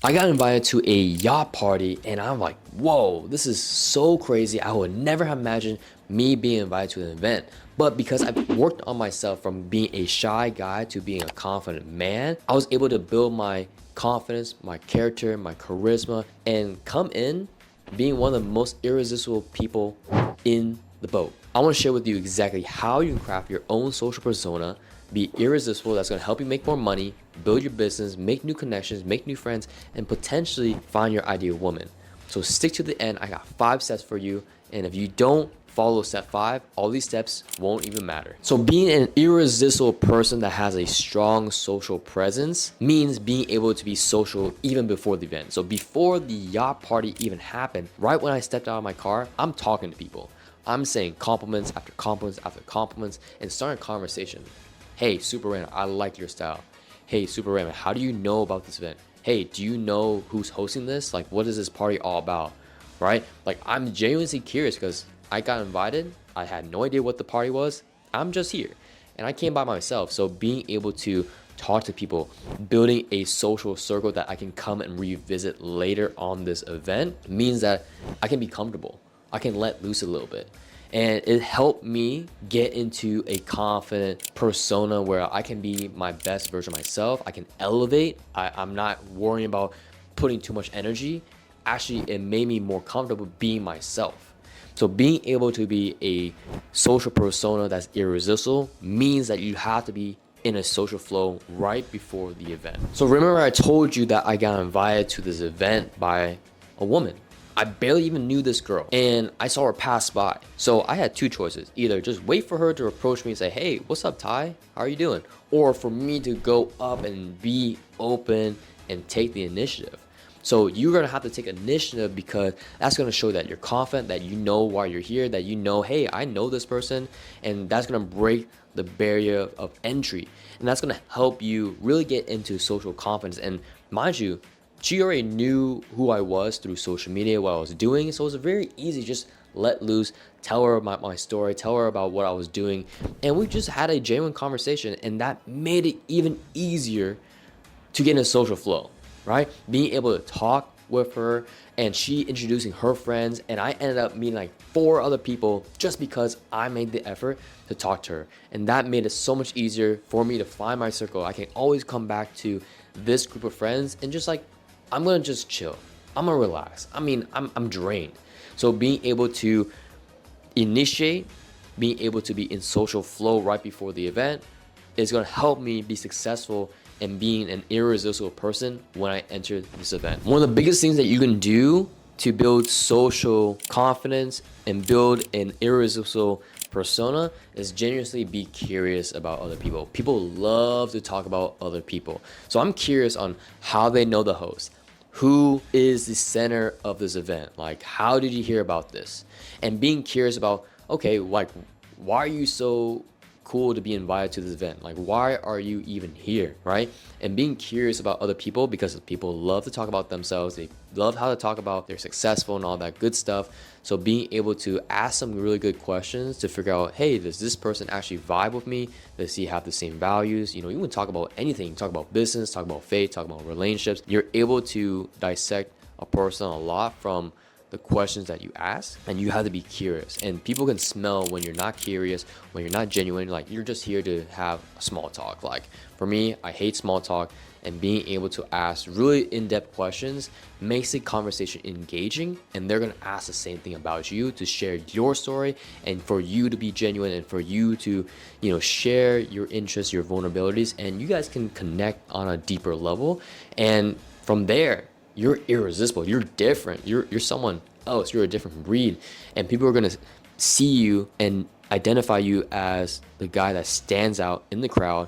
I got invited to a yacht party and I'm like, whoa, this is so crazy. I would never have imagined me being invited to an event. But because I've worked on myself from being a shy guy to being a confident man, I was able to build my confidence, my character, my charisma, and come in being one of the most irresistible people in the boat. I want to share with you exactly how you can craft your own social persona, be irresistible, that's going to help you make more money, build your business, make new connections, make new friends, and potentially find your ideal woman. So stick to the end. I got 5 steps for you, and if you don't follow step 5, all these steps won't even matter. So being an irresistible person that has a strong social presence means being able to be social even before the event. So before the yacht party even happened, right when I stepped out of my car, I'm talking to people. I'm saying compliments after compliments after compliments and starting a conversation. Hey, super random, I like your style. Hey, super random, how do you know about this event? Hey, do you know who's hosting this? Like, what is this party all about? Right? Like, I'm genuinely curious because I got invited. I had no idea what the party was. I'm just here. And I came by myself. So being able to talk to people, building a social circle that I can come and revisit later on this event means that I can be comfortable. I can let loose a little bit. And it helped me get into a confident persona where I can be my best version of myself. I can elevate. I'm not worrying about putting too much energy. Actually, it made me more comfortable being myself. So being able to be a social persona that's irresistible means that you have to be in a social flow right before the event. So remember I told you that I got invited to this event by a woman. I barely even knew this girl and I saw her pass by. So I had 2 choices. Either just wait for her to approach me and say, hey, what's up, Ty? How are you doing? Or for me to go up and be open and take the initiative. So you're gonna have to take initiative because that's gonna show that you're confident, that you know why you're here, that you know, hey, I know this person, and that's gonna break the barrier of entry. And that's gonna help you really get into social confidence. And mind you, she already knew who I was through social media, what I was doing. So it was very easy, just let loose, tell her about my story, tell her about what I was doing. And we just had a genuine conversation, and that made it even easier to get in a social flow, right? Being able to talk with her and she introducing her friends, and I ended up meeting like 4 other people just because I made the effort to talk to her. And that made it so much easier for me to find my circle. I can always come back to this group of friends and just like, I'm gonna just chill. I'm gonna relax. I mean, I'm drained. So being able to initiate, being able to be in social flow right before the event is gonna help me be successful and being an irresistible person when I enter this event. One of the biggest things that you can do to build social confidence and build an irresistible persona is genuinely be curious about other people. People love to talk about other people. So I'm curious on how they know the host. Who is the center of this event? Like, how did you hear about this? And being curious about, okay, like, why are you so cool to be invited to this event? Like, why are you even here, right? And being curious about other people because people love to talk about themselves. They love how to talk about they're successful and all that good stuff. So being able to ask some really good questions to figure out, hey, does this person actually vibe with me? Does he have the same values? You know, you can talk about anything. Talk about business, talk about faith, talk about relationships. You're able to dissect a person a lot from the questions that you ask, and you have to be curious. And people can smell when you're not curious, when you're not genuine, like you're just here to have a small talk. Like for me, I hate small talk, and being able to ask really in-depth questions makes the conversation engaging, and they're gonna ask the same thing about you to share your story and for you to be genuine and for you to, you know, share your interests, your vulnerabilities, and you guys can connect on a deeper level. And from there, you're irresistible. You're different. You're someone else. You're a different breed. And people are going to see you and identify you as the guy that stands out in the crowd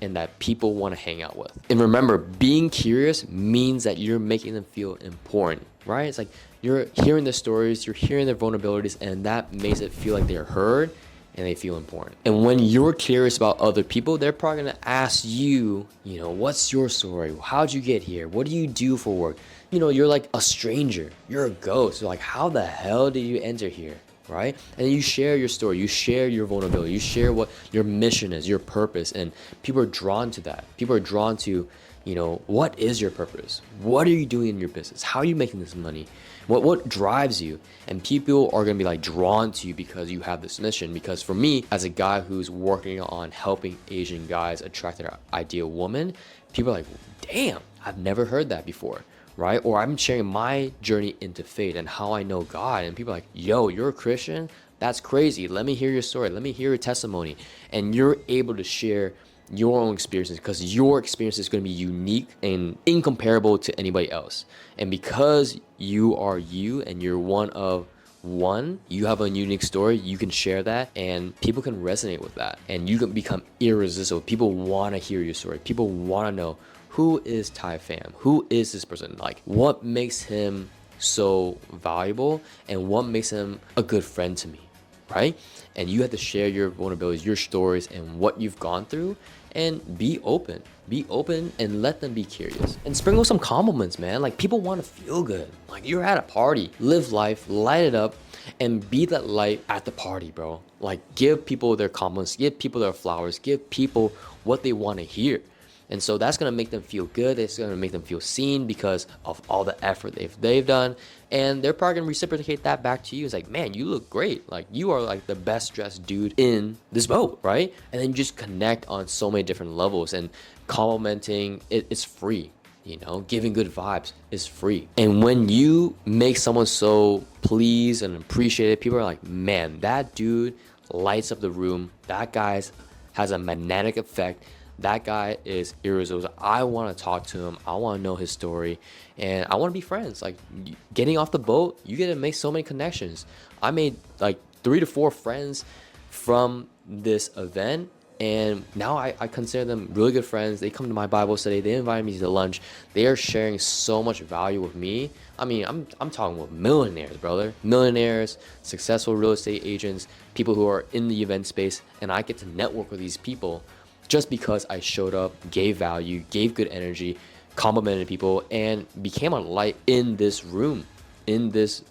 and that people want to hang out with. And remember, being curious means that you're making them feel important, right? It's like you're hearing their stories, you're hearing their vulnerabilities, and that makes it feel like they're heard and they feel important. And when you're curious about other people, they're probably gonna ask you, you know, what's your story? How'd you get here? What do you do for work? You know, you're like a stranger. You're a ghost. You're like, how the hell did you enter here? Right? And you share your story, you share your vulnerability, you share what your mission is, your purpose, and people are drawn to that. People are drawn to, what is your purpose? What are you doing in your business? How are you making this money? What drives you? And people are gonna be like drawn to you because you have this mission. Because for me, as a guy who's working on helping Asian guys attract their ideal woman, people are like, damn, I've never heard that before, right? Or I'm sharing my journey into faith and how I know God, and people are like, yo, you're a Christian? That's crazy. Let me hear your story. Let me hear your testimony. And you're able to share your own experiences because your experience is going to be unique and incomparable to anybody else. And because you are you and you're one of one, you have a unique story, you can share that and people can resonate with that and you can become irresistible. People want to hear your story. People want to know, who is itstaipham? Who is this person? Like, what makes him so valuable and what makes him a good friend to me, right? And you have to share your vulnerabilities, your stories, and what you've gone through, and be open and let them be curious and sprinkle some compliments, man. Like, people want to feel good. Like, you're at a party, live life, light it up, and be that light at the party, bro. Like, give people their compliments, give people their flowers, give people what they want to hear. And so that's going to make them feel good. It's going to make them feel seen because of all the effort they've done. And they're probably going to reciprocate that back to you. It's like, man, you look great. Like, you are like the best dressed dude in this boat, right? And then you just connect on so many different levels. And complimenting, it's free. Giving good vibes is free. And when you make someone so pleased and appreciated, people are like, man, that dude lights up the room. That guy has a magnetic effect. That guy is irresistible. I want to talk to him. I want to know his story. And I want to be friends. Like, getting off the boat, you get to make so many connections. I made like 3 to 4 friends from this event. And now I consider them really good friends. They come to my Bible study. They invite me to lunch. They are sharing so much value with me. I mean, I'm talking with millionaires, brother. Millionaires, successful real estate agents, people who are in the event space. And I get to network with these people just because I showed up, gave value, gave good energy, complimented people, and became a light in this room, in this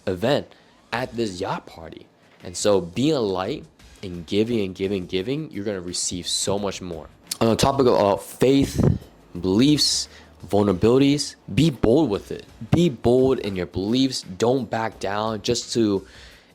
event, at this yacht party. And so being a light and giving and giving and giving, you're gonna receive so much more. On the topic of faith, beliefs, vulnerabilities, be bold with it. Be bold in your beliefs. Don't back down just to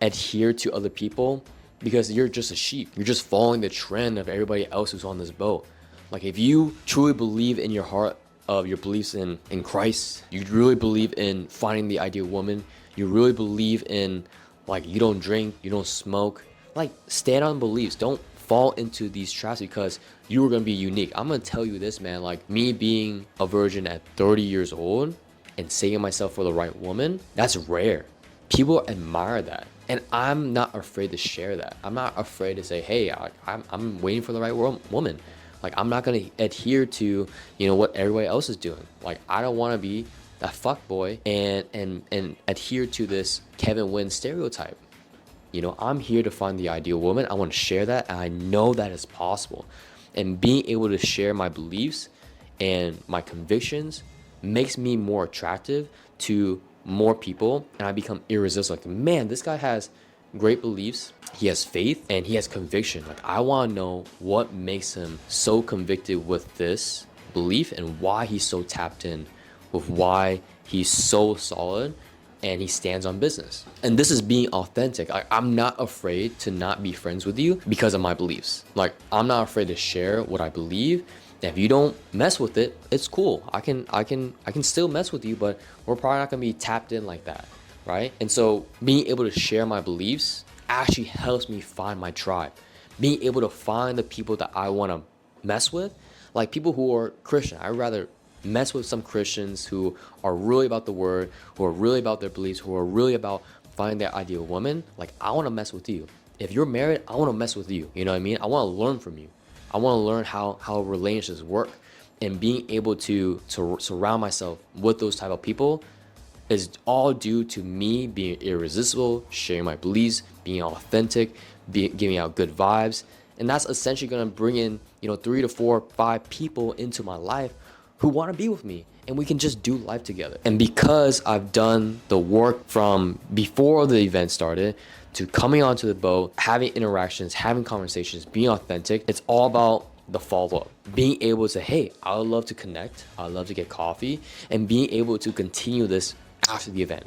adhere to other people. Because you're just a sheep. You're just following the trend of everybody else who's on this boat. Like, if you truly believe in your heart of your beliefs in Christ, you really believe in finding the ideal woman, you really believe in, like, you don't drink, you don't smoke, like, stand on beliefs. Don't fall into these traps because you are going to be unique. I'm going to tell you this, man. Like, me being a virgin at 30 years old and saving myself for the right woman, that's rare. People admire that. And I'm not afraid to share that. I'm not afraid to say, hey, I'm waiting for the right woman. Like, I'm not going to adhere to, what everybody else is doing. Like, I don't want to be that fuck boy and adhere to this Kevin Wynn stereotype. I'm here to find the ideal woman. I want to share that. And I know that is possible. And being able to share my beliefs and my convictions makes me more attractive to more people, and I become irresistible. Like, man, this guy has great beliefs, he has faith, and he has conviction. Like, I want to know what makes him so convicted with this belief and why he's so tapped in with why he's so solid and he stands on business. And this is being authentic. I'm not afraid to not be friends with you because of my beliefs. Like, I'm not afraid to share what I believe. If you don't mess with it, it's cool. I can still mess with you, but we're probably not gonna be tapped in like that, right? And so being able to share my beliefs actually helps me find my tribe. Being able to find the people that I want to mess with, like people who are Christian. I'd rather mess with some Christians who are really about the word, who are really about their beliefs, who are really about finding their ideal woman. Like, I want to mess with you. If you're married, I want to mess with you. You know what I mean? I want to learn from you. I want to learn how relationships work, and being able to surround myself with those type of people is all due to me being irresistible, sharing my beliefs, being authentic, giving out good vibes. And that's essentially going to bring in, 3 to 4, 5 people into my life who want to be with me, and we can just do life together. And because I've done the work from before the event started to coming onto the boat, having interactions, having conversations, being authentic, it's all about the follow-up, being able to, hey, I would love to connect, I would love to get coffee, and being able to continue this after the event,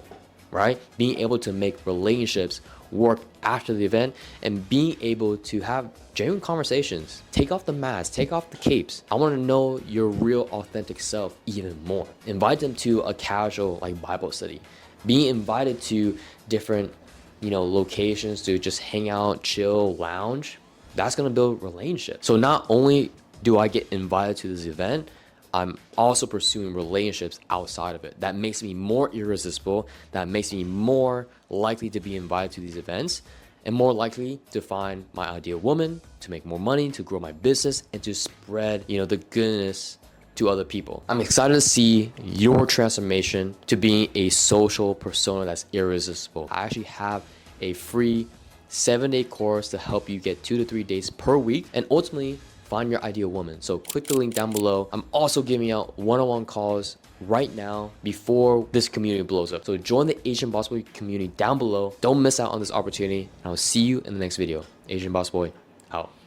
right? Being able to make relationships work after the event, and being able to have genuine conversations. Take off the mask, take off the capes. I want to know your real authentic self even more. Invite them to a casual like Bible study. Being invited to different, locations to just hang out, chill, lounge. That's gonna build relationships. So not only do I get invited to this event, I'm also pursuing relationships outside of it. That makes me more irresistible. That makes me more likely to be invited to these events and more likely to find my ideal woman, to make more money, to grow my business, and to spread, the goodness to other people. I'm excited to see your transformation to being a social persona that's irresistible. I actually have a free 7-day course to help you get 2 to 3 days per week and ultimately find your ideal woman. So click the link down below. I'm also giving out one-on-one calls right now before this community blows up. So join the Asian Boss Boy community down below. Don't miss out on this opportunity. And I'll see you in the next video. Asian Boss Boy out.